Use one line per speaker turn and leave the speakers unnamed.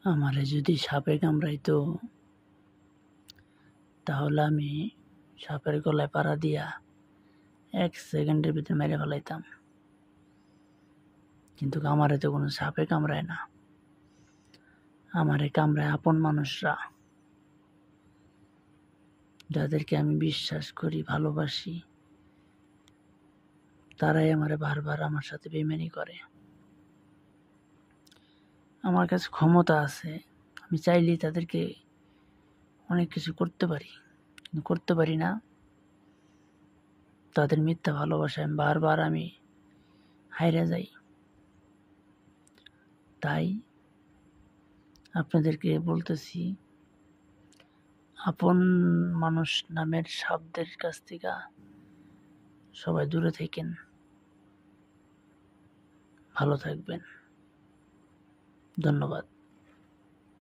আমারে যদি সাপে কামড়াইতো তাহলে আমি সাপের গলায় পাড়া দিয়া 1 সেকেন্ডের ভিতরে মেরে ফেলাইতাম। কিন্তু আমারে তো কোনো সাপে কামড়ায় না, আমারে কামড়ায় আপন মানুষরা, যাদেরকে আমি বিশ্বাস করি, ভালোবাসি। তারাই আমারে বারবার আমার সাথে বেইমানি করে। আমার কাছে ক্ষমতা আছে, আমি চাইলেই তাদেরকে অনেক কিছু করতে পারি, কিন্তু করতে পারি না। তাদের মিথ্যা ভালোবাসায় বারবার আমি হাইরা যাই। তাই আপনাদেরকে বলতেছি, আপন মানুষ নামের শব্দের কাছ থেকে সবাই দূরে থাকেন। ভালো থাকবেন। ধন্যবাদ।